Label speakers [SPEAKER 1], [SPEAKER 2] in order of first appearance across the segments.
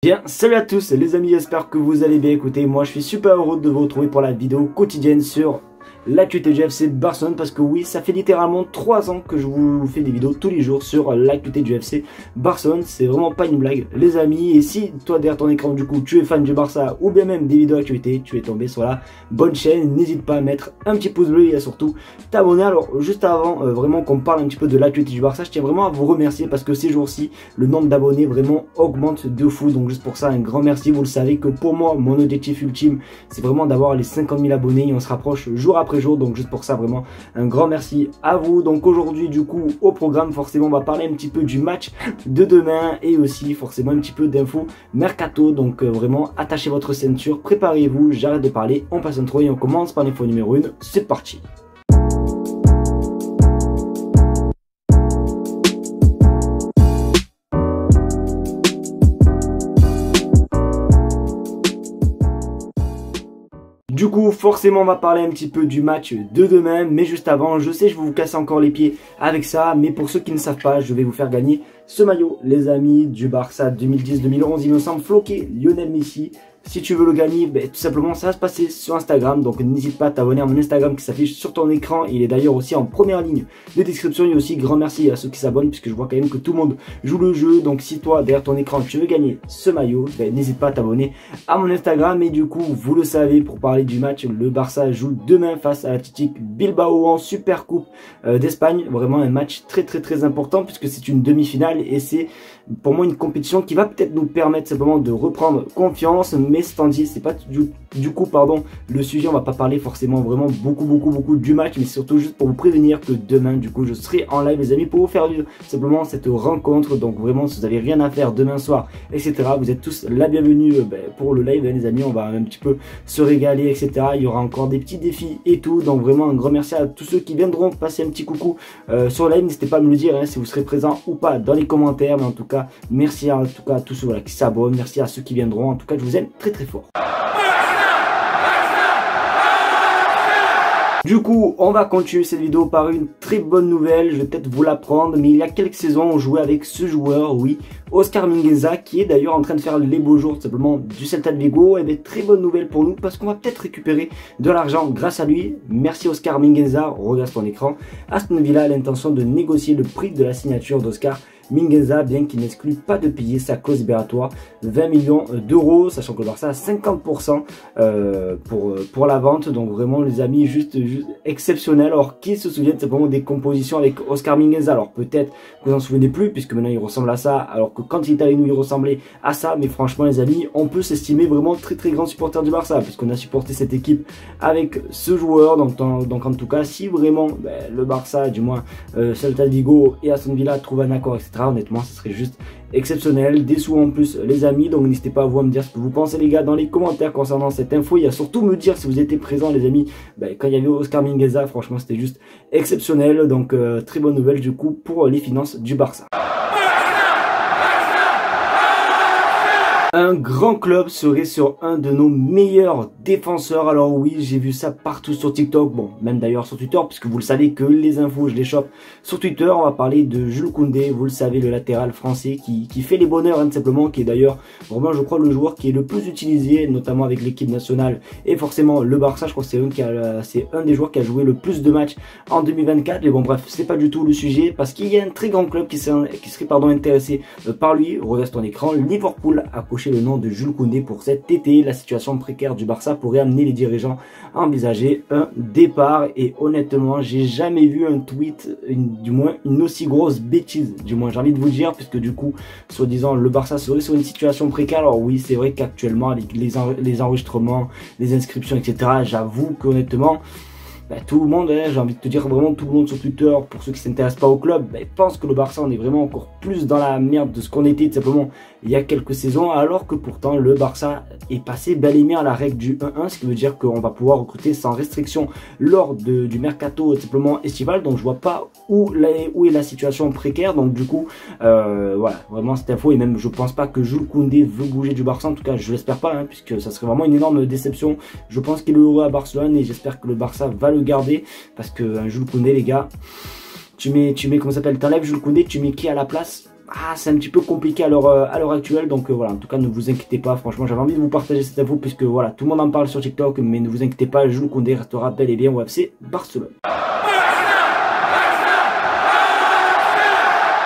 [SPEAKER 1] Bien, salut à tous les amis, j'espère que vous allez bien. Écoutez, moi je suis super heureux de vous retrouver pour la vidéo quotidienne sur l'actualité du FC Barcelone, parce que oui, ça fait littéralement 3 ans que je vous fais des vidéos tous les jours sur l'actualité du FC Barcelone. C'est vraiment pas une blague les amis, et si toi derrière ton écran du coup tu es fan du Barça ou bien même des vidéos d'actualité, tu es tombé sur la bonne chaîne, n'hésite pas à mettre un petit pouce bleu et à surtout t'abonner. Alors juste avant vraiment qu'on parle un petit peu de l'actualité du Barça, je tiens vraiment à vous remercier parce que ces jours-ci le nombre d'abonnés vraiment augmente de fou, donc juste pour ça un grand merci. Vous le savez que pour moi mon objectif ultime c'est vraiment d'avoir les 50 000 abonnés et on se rapproche jour après jour, donc juste pour ça vraiment un grand merci à vous. Donc aujourd'hui du coup au programme, forcément on va parler un petit peu du match de demain et aussi forcément un petit peu d'infos mercato, donc vraiment attachez votre ceinture, préparez-vous, j'arrête de parler, on passe intro et on commence par l'info numéro 1, c'est parti. Du coup, forcément, on va parler un petit peu du match de demain. Mais juste avant, je sais, je vais vous casser encore les pieds avec ça. Mais pour ceux qui ne savent pas, je vais vous faire gagner ce maillot, les amis, du Barça 2010-2011. Il me semble floqué Lionel Messi. Si tu veux le gagner, tout simplement ça va se passer sur Instagram, donc n'hésite pas à t'abonner à mon Instagram qui s'affiche sur ton écran. Il est d'ailleurs aussi en première ligne de description. Et aussi grand merci à ceux qui s'abonnent puisque je vois quand même que tout le monde joue le jeu. Donc si toi derrière ton écran tu veux gagner ce maillot, n'hésite pas à t'abonner à mon Instagram. Et du coup vous le savez, pour parler du match, le Barça joue demain face à l'Athletic Bilbao en Super Coupe d'Espagne. Vraiment un match très important puisque c'est une demi-finale et c'est pour moi une compétition qui va peut-être nous permettre simplement de reprendre confiance. Mais c'est dit, c'est pas du coup le sujet. On va pas parler forcément vraiment beaucoup du match, mais surtout juste pour vous prévenir que demain du coup je serai en live les amis pour vous faire vivre simplement cette rencontre. Donc vraiment si vous avez rien à faire demain soir etc, vous êtes tous la bienvenue pour le live les amis. On va un petit peu se régaler etc. Il y aura encore des petits défis et tout, donc vraiment un grand merci à tous ceux qui viendront passer un petit coucou sur le live. N'hésitez pas à me le dire si vous serez présent ou pas dans les commentaires, mais en tout cas merci à tous ceux qui s'abonnent, merci à ceux qui viendront. En tout cas je vous aime très fort. Du coup, on va continuer cette vidéo par une très bonne nouvelle. Je vais peut-être vous l'apprendre, mais il y a quelques saisons, on jouait avec ce joueur, oui, Oscar Mingueza, qui est d'ailleurs en train de faire les beaux jours tout simplement du Celta de Vigo. Et bien, très bonne nouvelle pour nous parce qu'on va peut-être récupérer de l'argent grâce à lui. Merci Oscar Mingueza, regarde ton écran. Aston Villa a l'intention de négocier le prix de la signature d'Oscar Mingueza, bien qu'il n'exclue pas de payer sa clause libératoire 20 millions d'euros, sachant que le Barça a 50% pour la vente. Donc vraiment les amis, juste exceptionnel. Alors qui se souvient simplement des compositions avec Oscar Mingueza? Alors peut-être que vous en souvenez plus puisque maintenant il ressemble à ça, alors que quand il était avec nous il ressemblait à ça. Mais franchement les amis, on peut s'estimer vraiment très grand supporter du Barça puisqu'on a supporté cette équipe avec ce joueur. Donc en tout cas si vraiment le Barça, du moins Celta de Vigo et Aston Villa trouvent un accord etc, honnêtement ce serait juste exceptionnel. Des sous en plus les amis, donc n'hésitez pas à vous me dire ce que vous pensez les gars dans les commentaires concernant cette info. Il y a surtout me dire si vous étiez présents les amis quand il y avait Oscar Mingueza. Franchement c'était juste exceptionnel. Donc très bonne nouvelle du coup pour les finances du Barça. Un grand club serait sur un de nos meilleurs défenseurs. Alors oui, j'ai vu ça partout sur TikTok, bon, même d'ailleurs sur Twitter, puisque vous le savez que les infos, je les chope sur Twitter. On va parler de Jules Koundé, vous le savez, le latéral français qui fait les bonheurs, tout simplement, qui est d'ailleurs vraiment, je crois, le joueur qui est le plus utilisé, notamment avec l'équipe nationale et forcément le Barça. Je crois que c'est un des joueurs qui a joué le plus de matchs en 2024. Mais bon, bref, c'est pas du tout le sujet, parce qu'il y a un très grand club qui serait intéressé par lui. Regarde ton écran, Liverpool a coché le nom de Jules Koundé pour cet été. La situation précaire du Barça pourrait amener les dirigeants à envisager un départ. Et honnêtement, j'ai jamais vu un tweet, du moins une aussi grosse bêtise, du moins j'ai envie de vous dire, puisque du coup, soi-disant, le Barça serait sur une situation précaire. Alors oui, c'est vrai qu'actuellement, avec les enregistrements, les inscriptions, etc., j'avoue qu'honnêtement, tout le monde, j'ai envie de te dire vraiment tout le monde sur Twitter, pour ceux qui ne s'intéressent pas au club, pense que le Barça on est vraiment encore plus dans la merde de ce qu'on était tout simplement il y a quelques saisons, alors que pourtant le Barça est passé bel et bien à la règle du 1-1, ce qui veut dire qu'on va pouvoir recruter sans restriction lors du mercato tout simplement estival. Donc je vois pas où est la situation précaire. Donc du coup voilà, vraiment cette info. Et même je pense pas que Jules Koundé veut bouger du Barça, en tout cas je l'espère pas, puisque ça serait vraiment une énorme déception. Je pense qu'il est heureux à Barcelone et j'espère que le Barça va le garder, parce que Jules Koundé les gars, tu mets comment ça s'appelle, t'enlèves Jules Koundé, tu mets qui à la place? c'est un petit peu compliqué à l'heure actuelle. Donc voilà, en tout cas ne vous inquiétez pas, franchement j'avais envie de vous partager cette info puisque voilà, tout le monde en parle sur TikTok, mais ne vous inquiétez pas, Jules Koundé restera bel et bien au FC Barcelone.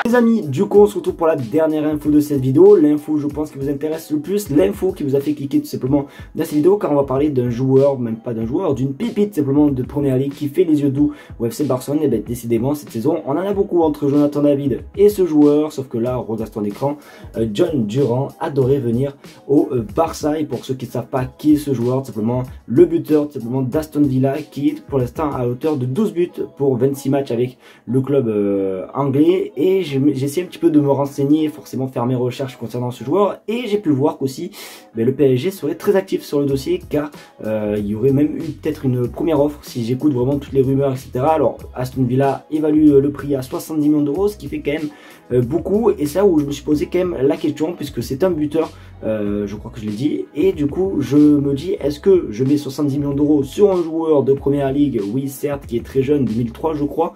[SPEAKER 1] Les amis, du coup on se retrouve pour la dernière info de cette vidéo, l'info je pense qui vous intéresse le plus, l'info qui vous a fait cliquer tout simplement dans cette vidéo, car on va parler d'un joueur, même pas d'un joueur, d'une pépite simplement de Première Ligue qui fait les yeux doux au FC Barcelone. Et bien décidément cette saison on en a beaucoup entre Jonathan David et ce joueur, sauf que là on regarde ton écran, John Duran adorait venir au Barça. Et pour ceux qui ne savent pas qui est ce joueur, tout simplement le buteur tout simplement d'Aston Villa, qui est pour l'instant à hauteur de 12 buts pour 26 matchs avec le club anglais. Et j'ai essayé un petit peu de me renseigner, forcément faire mes recherches concernant ce joueur, et j'ai pu voir qu'aussi le PSG serait très actif sur le dossier, car il y aurait même eu peut-être une première offre si j'écoute vraiment toutes les rumeurs, etc. Alors Aston Villa évalue le prix à 70 millions d'euros, ce qui fait quand même beaucoup, et c'est là où je me suis posé quand même la question, puisque c'est un buteur, je crois que je l'ai dit, et du coup je me dis, est-ce que je mets 70 millions d'euros sur un joueur de Première Ligue, oui certes, qui est très jeune, 2003 je crois,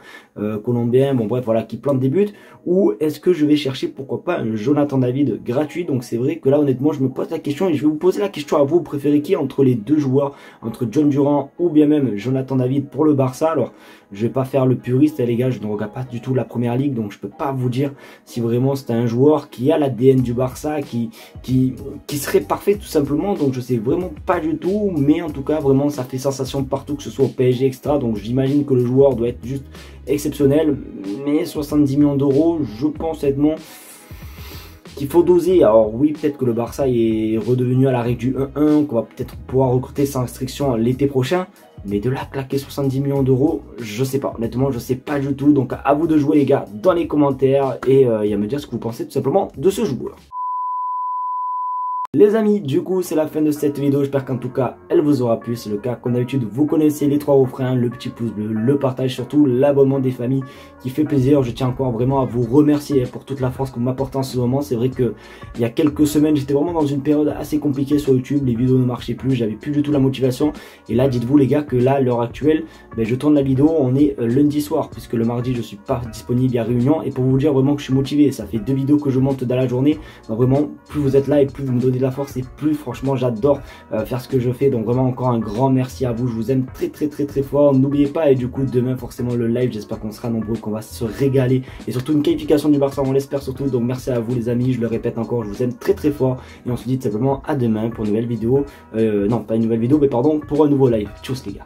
[SPEAKER 1] colombien, bon bref voilà, qui plante des buts, ou est-ce que je vais chercher pourquoi pas un Jonathan David gratuit? Donc c'est vrai que là honnêtement je me pose la question, et je vais vous poser la question à vous, préférez qui entre les deux joueurs, entre John Duran ou bien même Jonathan David pour le Barça? Alors je vais pas faire le puriste, les gars, je ne regarde pas du tout la Première Ligue, donc je peux pas vous dire si vraiment c'est un joueur qui a l'ADN du Barça, qui serait parfait tout simplement. Donc je sais vraiment pas du tout, mais en tout cas vraiment ça fait sensation partout, que ce soit au PSG, etc. Donc j'imagine que le joueur doit être juste exceptionnel, mais 70 millions d'euros, je pense honnêtement qu'il faut doser. Alors oui, peut-être que le Barça est redevenu à la règle du 1-1, qu'on va peut-être pouvoir recruter sans restriction l'été prochain, mais de là claquer 70 millions d'euros, je sais pas, honnêtement je sais pas du tout. Donc à vous de jouer les gars dans les commentaires, et à me dire ce que vous pensez tout simplement de ce joueur. Les amis, du coup c'est la fin de cette vidéo, j'espère qu'en tout cas elle vous aura plu. C'est le cas, comme d'habitude vous connaissez les trois refrains, le petit pouce bleu, le partage, surtout l'abonnement des familles qui fait plaisir. Je tiens encore vraiment à vous remercier pour toute la force que vous m'apportez en ce moment. C'est vrai que il y a quelques semaines j'étais vraiment dans une période assez compliquée sur YouTube, les vidéos ne marchaient plus, j'avais plus du tout la motivation, et là dites-vous les gars que là à l'heure actuelle je tourne la vidéo, on est lundi soir, puisque le mardi je suis pas disponible, il y a réunion, et pour vous dire vraiment que je suis motivé, ça fait 2 vidéos que je monte dans la journée, donc vraiment plus vous êtes là et plus vous me donnez de la force, et plus franchement j'adore faire ce que je fais. Donc vraiment encore un grand merci à vous, je vous aime très fort. N'oubliez pas, et du coup demain forcément le live, j'espère qu'on sera nombreux, qu'on va se régaler, et surtout une qualification du Barça, on l'espère surtout. Donc merci à vous les amis, je le répète encore, je vous aime très fort, et on se dit tout simplement à demain pour une nouvelle vidéo, non pas une nouvelle vidéo mais pardon, pour un nouveau live. Tchuss les gars.